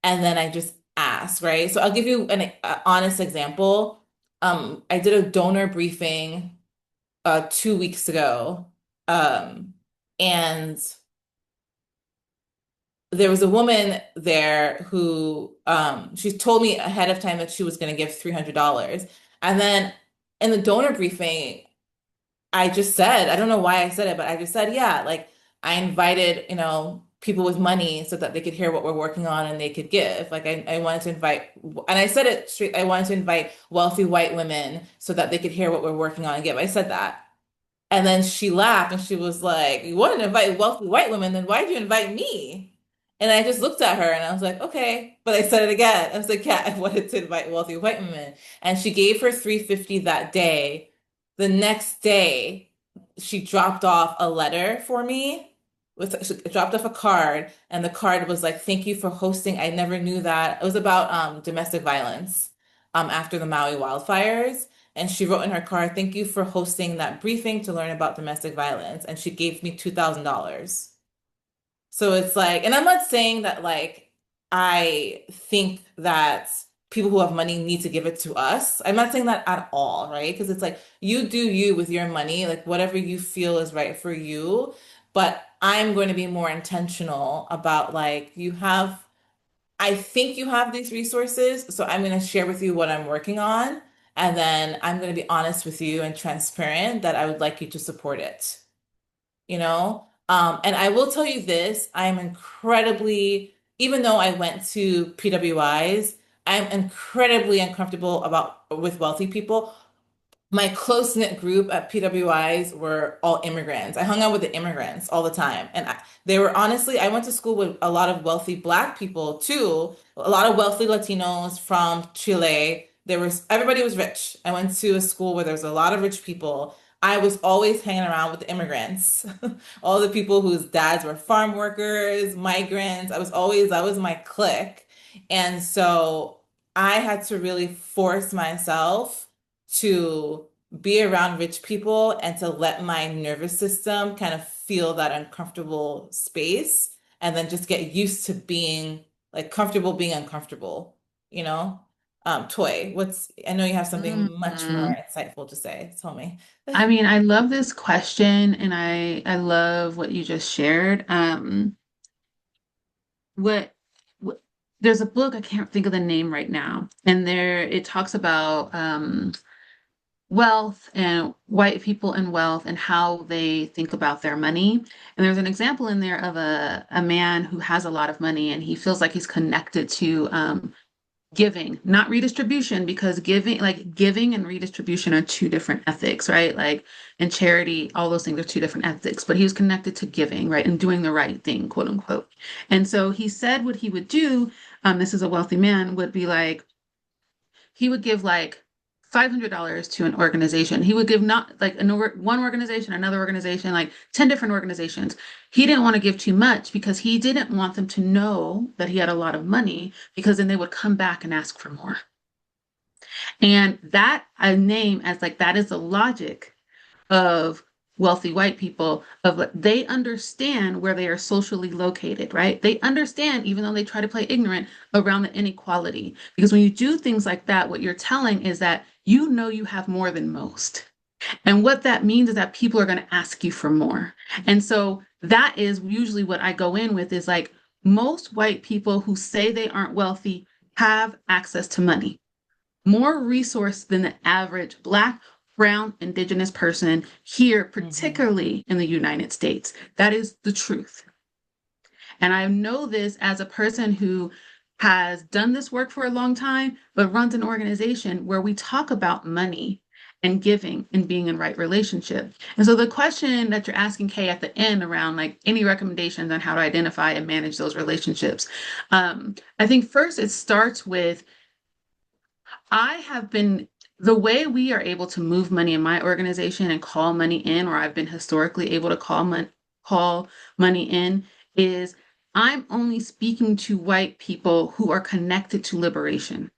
and then I just ask, right? So I'll give you an honest example. I did a donor briefing 2 weeks ago. And there was a woman there who she told me ahead of time that she was going to give $300. And then in the donor briefing, I just said, I don't know why I said it, but I just said, yeah, like I invited, people with money so that they could hear what we're working on and they could give. Like I wanted to invite, and I said it straight, I wanted to invite wealthy white women so that they could hear what we're working on and give. I said that. And then she laughed and she was like, you wanted to invite wealthy white women, then why did you invite me? And I just looked at her and I was like, okay. But I said it again. I was like, yeah, I wanted to invite wealthy white women. And she gave her 350 that day. The next day, she dropped off a letter for me she dropped off a card, and the card was like, thank you for hosting. I never knew that. It was about domestic violence after the Maui wildfires. And she wrote in her card, thank you for hosting that briefing to learn about domestic violence. And she gave me $2,000. So it's like, and I'm not saying that like I think that people who have money need to give it to us. I'm not saying that at all, right? Because it's like you do you with your money, like whatever you feel is right for you. But I'm going to be more intentional about like I think you have these resources, so I'm going to share with you what I'm working on. And then I'm going to be honest with you and transparent that I would like you to support it, you know? And I will tell you this, I'm incredibly, even though I went to PWIs, I'm incredibly uncomfortable with wealthy people. My close-knit group at PWIs were all immigrants. I hung out with the immigrants all the time. And they were honestly, I went to school with a lot of wealthy Black people too, a lot of wealthy Latinos from Chile. Everybody was rich. I went to a school where there was a lot of rich people. I was always hanging around with the immigrants, all the people whose dads were farm workers, migrants. That was my clique. And so I had to really force myself to be around rich people and to let my nervous system kind of feel that uncomfortable space and then just get used to being like comfortable being uncomfortable, you know? Toy, I know you have something much more Mhm. insightful to say. Tell me. I mean, I love this question and I love what you just shared. what, what there's a book, I can't think of the name right now, and there it talks about wealth and white people and wealth and how they think about their money. And there's an example in there of a man who has a lot of money and he feels like he's connected to giving, not redistribution, because giving and redistribution are two different ethics, right? Like, and charity, all those things are two different ethics, but he was connected to giving, right? And doing the right thing, quote unquote. And so he said what he would do, this is a wealthy man, would be like, he would give like $500 to an organization. He would give not like one organization, another organization, like 10 different organizations. He didn't want to give too much because he didn't want them to know that he had a lot of money because then they would come back and ask for more. And that I name as like, that is the logic of wealthy white people, of they understand where they are socially located, right? They understand, even though they try to play ignorant, around the inequality. Because when you do things like that, what you're telling is that you know you have more than most. And what that means is that people are going to ask you for more. And so that is usually what I go in with, is like, most white people who say they aren't wealthy have access to money, more resource than the average Black, Brown, Indigenous person here, particularly in the United States. That is the truth. And I know this as a person who has done this work for a long time, but runs an organization where we talk about money and giving and being in right relationship. And so the question that you're asking, Kay, at the end around like any recommendations on how to identify and manage those relationships, I think first it starts with, the way we are able to move money in my organization and call money in, or I've been historically able to call money in, is I'm only speaking to white people who are connected to liberation.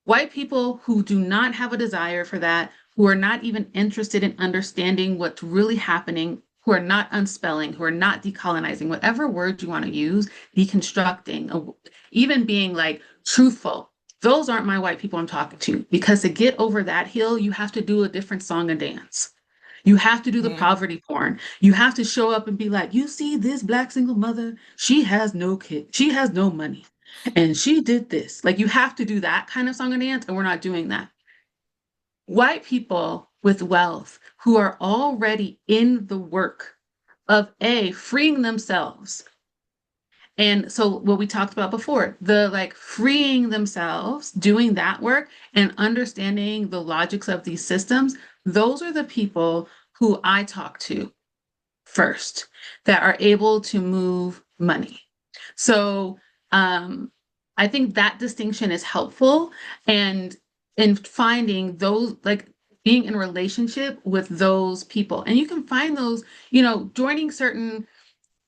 White people who do not have a desire for that, who are not even interested in understanding what's really happening, who are not unspelling, who are not decolonizing, whatever word you want to use, deconstructing, even being like truthful. Those aren't my white people I'm talking to, because to get over that hill, you have to do a different song and dance. You have to do the poverty porn. You have to show up and be like, you see this Black single mother, she has no kid, she has no money, and she did this. Like, you have to do that kind of song and dance, and we're not doing that. White people with wealth who are already in the work of freeing themselves. And so what we talked about before, the like freeing themselves, doing that work and understanding the logics of these systems, those are the people who I talk to first that are able to move money. So I think that distinction is helpful, and in finding those, like being in a relationship with those people. And you can find those, joining certain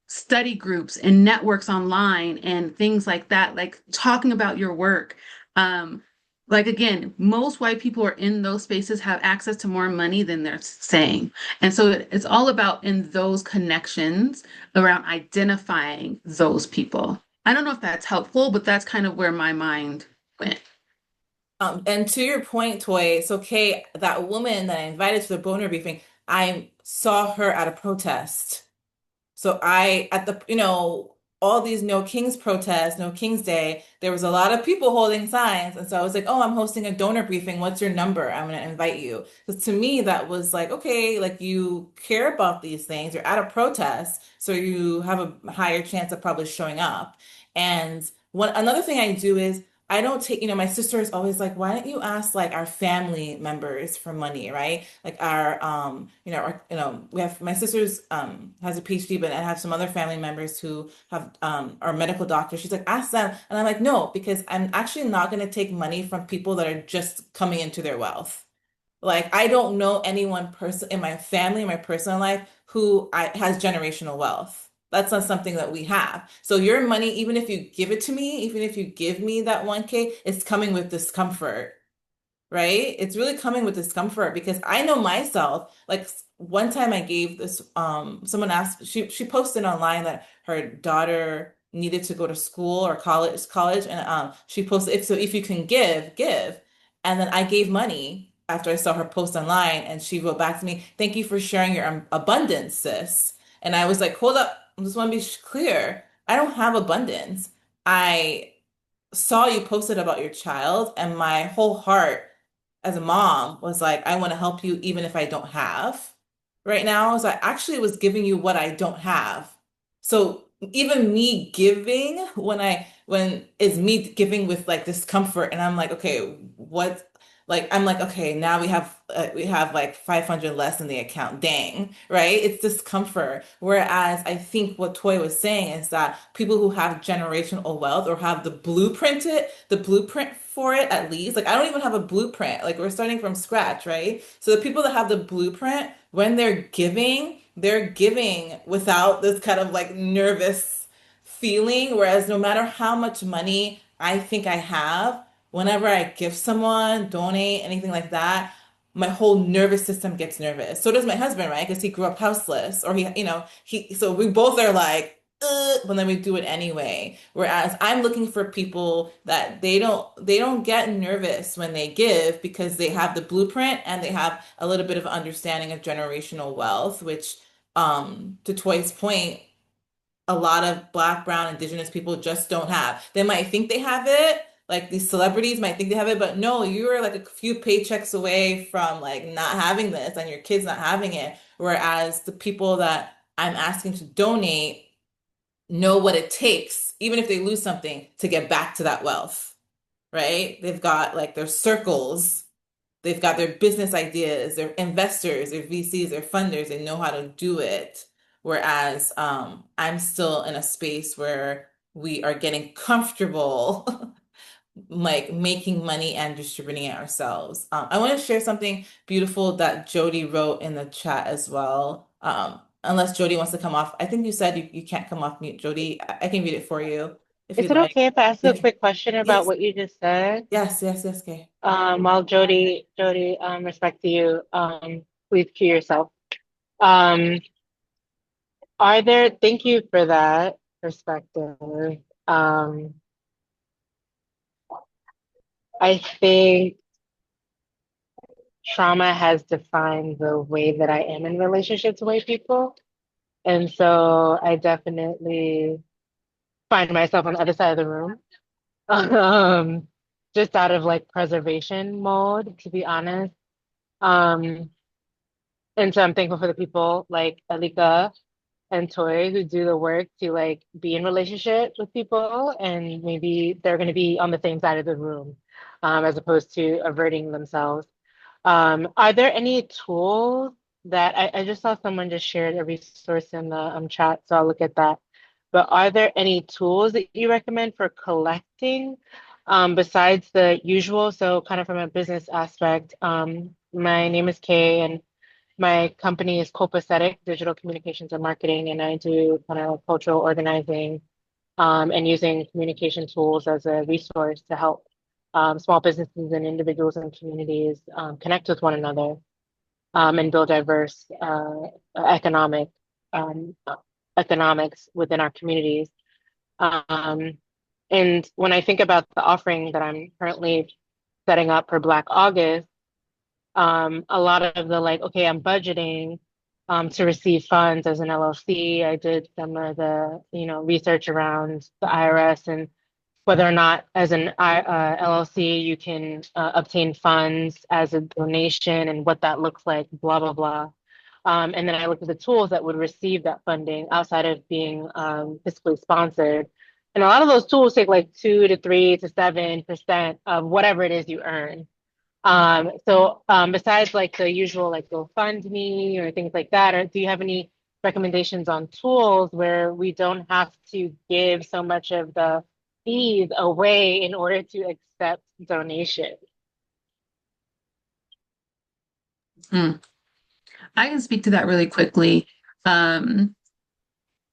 study groups and networks online and things like that, like talking about your work. Like, again, most white people are in those spaces have access to more money than they're saying. And so it's all about in those connections around identifying those people. I don't know if that's helpful, but that's kind of where my mind went. And to your point, Toy, it's okay. That woman that I invited to the boner briefing, I saw her at a protest. So at the, all these No Kings protests, No Kings Day, there was a lot of people holding signs. And so I was like, oh, I'm hosting a donor briefing. What's your number? I'm going to invite you. Because to me, that was like, okay, like you care about these things. You're at a protest, so you have a higher chance of probably showing up. And another thing I do is I don't take, my sister is always like, why don't you ask like our family members for money, right? Like we have my sister's has a PhD, but I have some other family members who have are medical doctors. She's like, ask them. And I'm like, no, because I'm actually not going to take money from people that are just coming into their wealth. Like, I don't know any one person in my family, in my personal life, who has generational wealth. That's not something that we have. So your money, even if you give it to me, even if you give me that 1K, it's coming with discomfort, right? It's really coming with discomfort because I know myself. Like one time I gave this, someone asked, she posted online that her daughter needed to go to school or college, and she posted if you can give. And then I gave money after I saw her post online, and she wrote back to me, "Thank you for sharing your abundance, sis." And I was like, hold up, I just want to be clear. I don't have abundance. I saw you posted about your child, and my whole heart as a mom was like, I want to help you even if I don't have right now. So I actually was giving you what I don't have. So even me giving when is me giving with like discomfort, and I'm like, okay, what? Like I'm like, okay, now we have like 500 less in the account. Dang, right? It's discomfort. Whereas I think what Toy was saying is that people who have generational wealth or have the blueprint for it at least. Like I don't even have a blueprint. Like we're starting from scratch, right? So the people that have the blueprint, when they're giving without this kind of like nervous feeling. Whereas no matter how much money I think I have, whenever I give someone, donate, anything like that, my whole nervous system gets nervous. So does my husband, right? Because he grew up houseless, or so we both are like, but then we do it anyway. Whereas I'm looking for people that they don't get nervous when they give because they have the blueprint and they have a little bit of understanding of generational wealth, which to Toy's point, a lot of Black, Brown, Indigenous people just don't have. They might think they have it, like these celebrities might think they have it, but no, you are like a few paychecks away from like not having this and your kids not having it. Whereas the people that I'm asking to donate know what it takes, even if they lose something, to get back to that wealth, right? They've got like their circles, they've got their business ideas, their investors, their VCs, their funders, they know how to do it. Whereas I'm still in a space where we are getting comfortable like making money and distributing it ourselves. I want to share something beautiful that Jody wrote in the chat as well. Unless Jody wants to come off. I think you said you can't come off mute, Jody. I can read it for you if Is you'd it like. okay if I ask a Okay. quick question about Yes, what you just said? yes, okay. While Jody, respect to you, please cue yourself. Um, thank you for that perspective. Um, I think trauma has defined the way that I am in relationships with people. And so I definitely find myself on the other side of the room. Um, just out of like preservation mode, to be honest. Um, and so I'm thankful for the people like Alika and Toy who do the work to like be in relationship with people and maybe they're going to be on the same side of the room, as opposed to averting themselves. Are there any tools that I just saw someone just shared a resource in the chat, so I'll look at that. But are there any tools that you recommend for collecting, besides the usual? So kind of from a business aspect, my name is Kay and my company is Copacetic Digital Communications and Marketing, and I do kind of cultural organizing, and using communication tools as a resource to help small businesses and individuals and communities connect with one another, and build diverse economic um, uh, economics within our communities. Um, and when I think about the offering that I'm currently setting up for Black August, a lot of the like, okay, I'm budgeting to receive funds as an LLC. I did some of the, research around the IRS and whether or not as an LLC you can obtain funds as a donation and what that looks like, blah, blah, blah. And then I looked at the tools that would receive that funding outside of being fiscally sponsored. And a lot of those tools take like 2 to 3 to 7% of whatever it is you earn. Besides like the usual like GoFundMe or things like that, or do you have any recommendations on tools where we don't have to give so much of the fees away in order to accept donations? Hmm. I can speak to that really quickly. Um,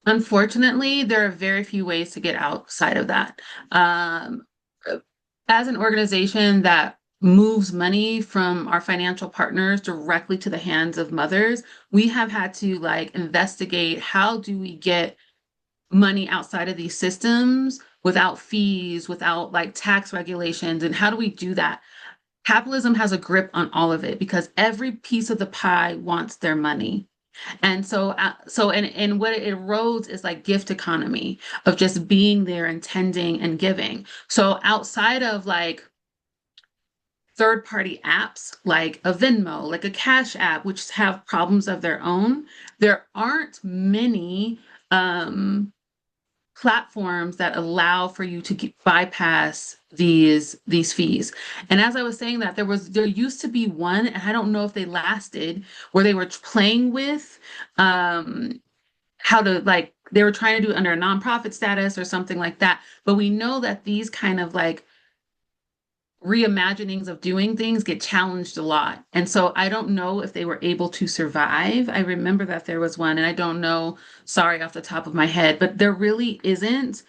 Unfortunately, there are very few ways to get outside of that. As an organization that moves money from our financial partners directly to the hands of mothers, we have had to like investigate how do we get money outside of these systems without fees, without like tax regulations, and how do we do that? Capitalism has a grip on all of it because every piece of the pie wants their money. And and what it erodes is like gift economy of just being there and tending and giving. So outside of like third party apps like a Venmo, like a Cash App, which have problems of their own, there aren't many platforms that allow for you to bypass these fees. And as I was saying that, there used to be one, and I don't know if they lasted, where they were playing with how to like they were trying to do it under a nonprofit status or something like that. But we know that these kind of like reimaginings of doing things get challenged a lot. And so I don't know if they were able to survive. I remember that there was one, and I don't know, sorry, off the top of my head, but there really isn't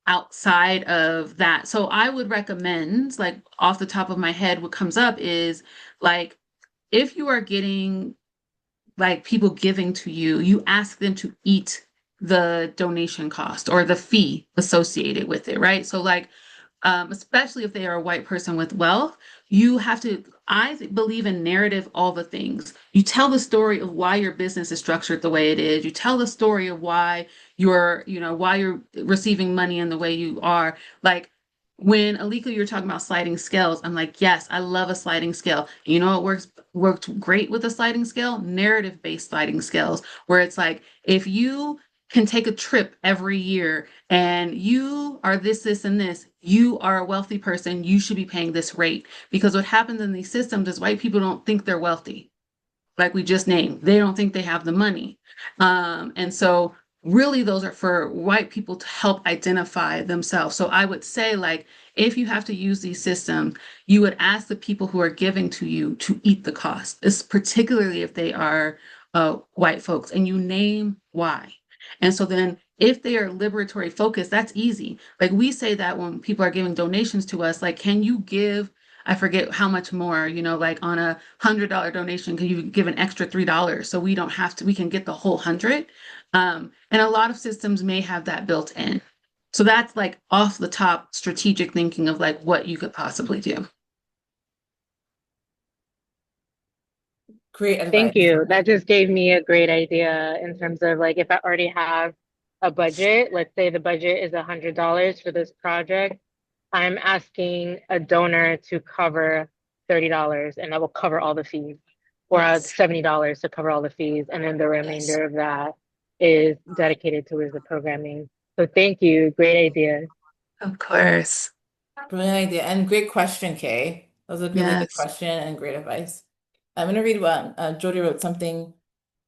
outside of that. So I would recommend, like off the top of my head, what comes up is like if you are getting like people giving to you, you ask them to eat the donation cost or the fee associated with it, right? So like especially if they are a white person with wealth, you have to, I believe in narrative all the things. You tell the story of why your business is structured the way it is. You tell the story of why why you're receiving money in the way you are. Like when Alika, you're talking about sliding scales, I'm like, yes, I love a sliding scale. You know, it worked great with a sliding scale, narrative-based sliding scales, where it's like, if you can take a trip every year and you are this, and this, you are a wealthy person, you should be paying this rate. Because what happens in these systems is white people don't think they're wealthy, like we just named. They don't think they have the money. And so really those are for white people to help identify themselves. So I would say like, if you have to use these systems, you would ask the people who are giving to you to eat the cost, it's particularly if they are white folks, and you name why. And so then if they are liberatory focused, that's easy. Like we say that when people are giving donations to us, like, can you give, I forget how much more, like on $100 donation, can you give an extra $3 so we don't have to, we can get the whole 100. And a lot of systems may have that built in. So that's like off the top strategic thinking of like what you could possibly do. Great Thank advice. you. That just gave me a great idea in terms of like if I already have a budget, let's say the budget is $100 for this project, I'm asking a donor to cover $30 and that will cover all the fees, or Yes. $70 to cover all the fees, and then the Yes. remainder of that is dedicated towards the programming. So thank you. Great idea. Of course. Brilliant idea and great question, Kay. That was a really good Yes. question and great advice. I'm going to read what Jody wrote something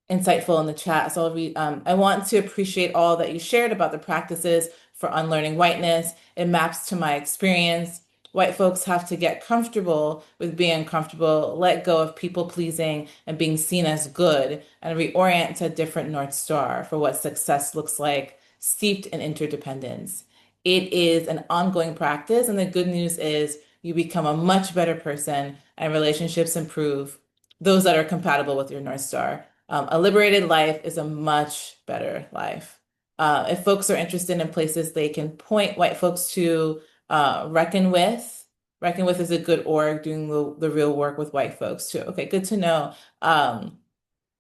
insightful in the chat. So I'll read, I want to appreciate all that you shared about the practices for unlearning whiteness. It maps to my experience. White folks have to get comfortable with being uncomfortable, let go of people pleasing and being seen as good, and reorient to a different North Star for what success looks like, steeped in interdependence. It is an ongoing practice, and the good news is you become a much better person and relationships improve, those that are compatible with your North Star. A liberated life is a much better life. If folks are interested in places they can point white folks to Reckon With. Reckon With is a good org doing the real work with white folks too. Okay, good to know.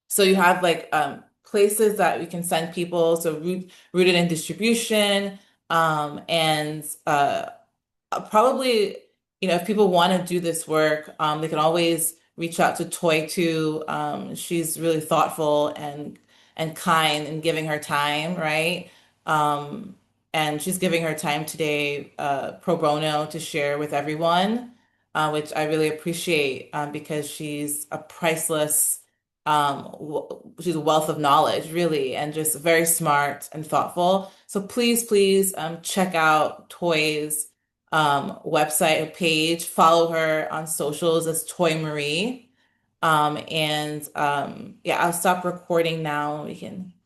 So you have like places that we can send people. So rooted in distribution, and probably, if people want to do this work, they can always reach out to Toi too. She's really thoughtful and kind in giving her time, right? Um, and she's giving her time today, pro bono to share with everyone, which I really appreciate, because she's a priceless, she's a wealth of knowledge, really, and just very smart and thoughtful. So please, please, check out Toi's website or page. Follow her on socials as Toi Marie. And yeah, I'll stop recording now. We can